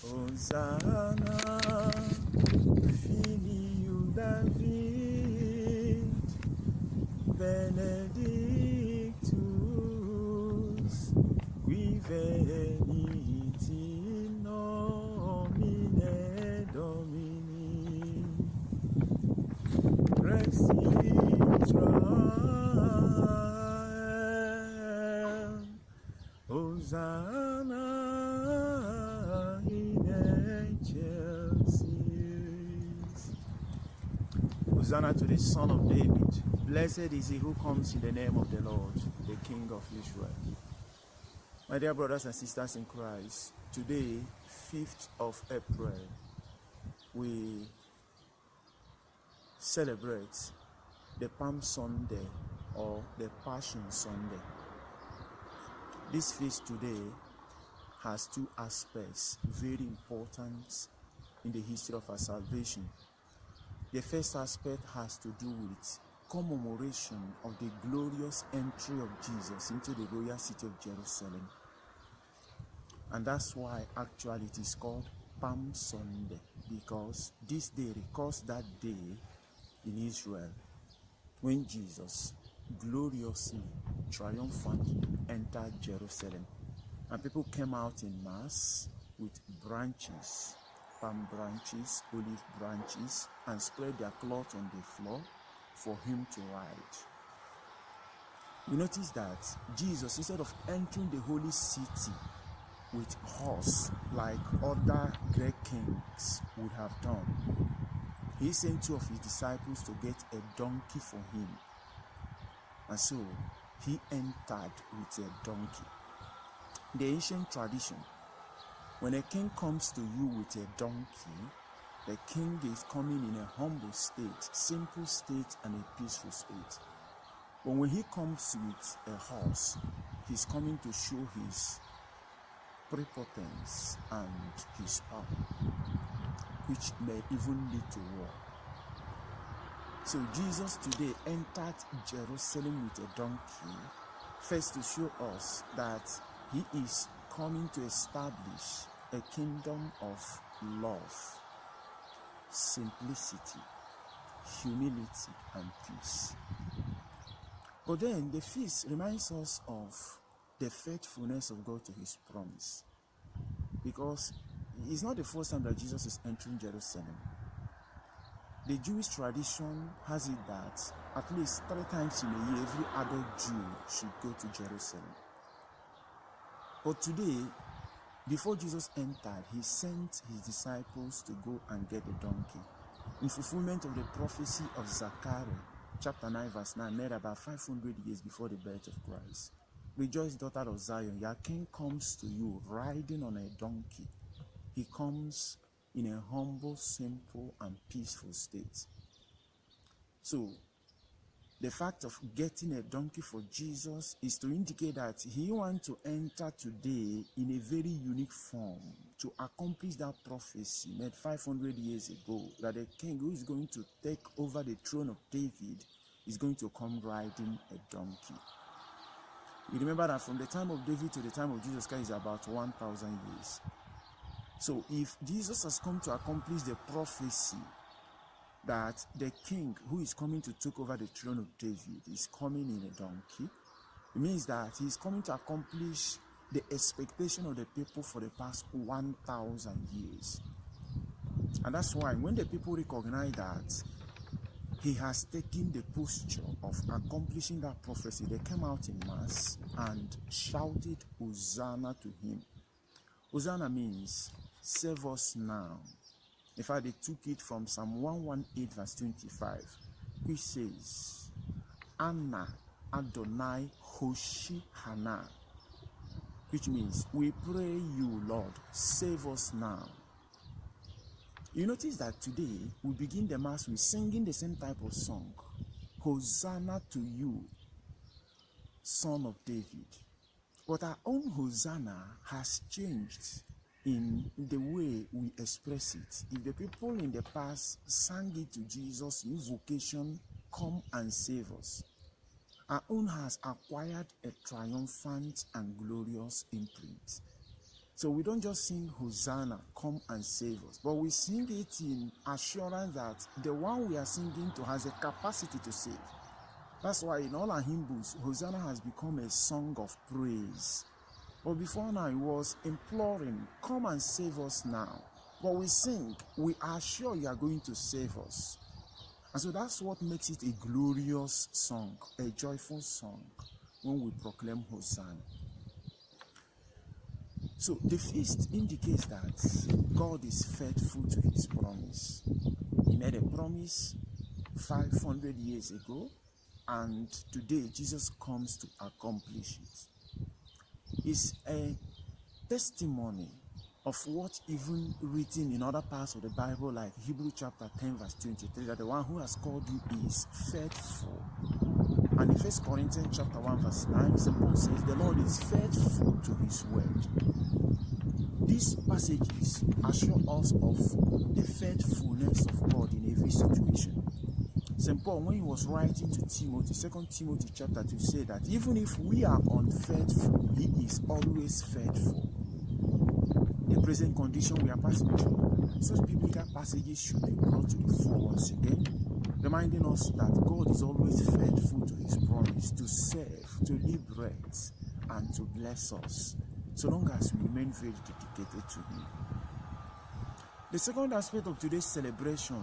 Hosanna, Filiu David, Benedictus, qui venit in nomine Domini, Rex Israel, Hosanna in excelsis. Hosanna to the Son of David. Blessed is he who comes in the name of the Lord, the King of Israel. My dear brothers and sisters in Christ, today, 5th of April, we celebrate the Palm Sunday or the Passion Sunday. This feast today has two aspects very important in the history of our salvation. The first aspect has to do with commemoration of the glorious entry of Jesus into the royal city of Jerusalem. And that's why actually it is called Palm Sunday, because this day recalls that day in Israel when Jesus gloriously, triumphantly entered Jerusalem. And people came out in mass with branches, palm branches, olive branches, and spread their cloth on the floor for him to ride. We notice that Jesus, instead of entering the holy city with horse like other great kings would have done, he sent two of his disciples to get a donkey for him. And so he entered with a donkey. In the ancient tradition, when a king comes to you with a donkey, the king is coming in a humble state, simple state, and a peaceful state. But when he comes with a horse, he's coming to show his prepotence and his power, which may even lead to war. So Jesus today entered Jerusalem with a donkey, first to show us that he is coming to establish a kingdom of love, simplicity, humility, and peace. But then the feast reminds us of the faithfulness of God to his promise, because it's not the first time that Jesus is entering Jerusalem. The Jewish tradition has it that at least 3 times in a year, every adult Jew should go to Jerusalem. But today, before Jesus entered, he sent his disciples to go and get a donkey, in fulfillment of the prophecy of Zechariah, chapter 9, verse 9, made about 500 years before the birth of Christ. Rejoice, daughter of Zion, your king comes to you riding on a donkey. He comes in a humble, simple, and peaceful state. So, the fact of getting a donkey for Jesus is to indicate that he wants to enter today in a very unique form to accomplish that prophecy made 500 years ago, that the king who is going to take over the throne of David is going to come riding a donkey. You remember that from the time of David to the time of Jesus Christ is about 1,000 years. So if Jesus has come to accomplish the prophecy that the king who is coming to take over the throne of David is coming in a donkey, it means that he is coming to accomplish the expectation of the people for the past 1,000 years. And that's why when the people recognize that he has taken the posture of accomplishing that prophecy, they came out in mass and shouted Hosanna to him. Hosanna means save us now. In fact, they took it from Psalm 118 verse 25, which says, Anna Adonai Hoshi Hana, which means, we pray you, Lord, save us now. You notice that today, we begin the mass with singing the same type of song, Hosanna to you, Son of David. But our own Hosanna has changed in the way we express it. If the people in the past sang it to Jesus, invocation, come and save us, our own has acquired a triumphant and glorious imprint. So we don't just sing Hosanna, come and save us, but we sing it in assurance that the one we are singing to has a capacity to save. That's why in all our hymns, Hosanna has become a song of praise. But before now, it was imploring, come and save us now. But we sing, we are sure you are going to save us. And so that's what makes it a glorious song, a joyful song, when we proclaim Hosanna. So the feast indicates that God is faithful to his promise. He made a promise 500 years ago, and today Jesus comes to accomplish it. It's a testimony of what even written in other parts of the Bible, like Hebrews chapter 10 verse 23, that the one who has called you is faithful. And in 1 Corinthians chapter 1 verse 9, St. Paul says, the Lord is faithful to his word. These passages assure us of the faithfulness of God in every situation. St. Paul, when he was writing to Timothy, 2 Timothy chapter 2, said that even if we are unfaithful, he is always faithful. The present condition we are passing through, such biblical passages should be brought to the fore once again, reminding us that God is always faithful to his promise to save, to liberate, and to bless us, so long as we remain very dedicated to him. The second aspect of today's celebration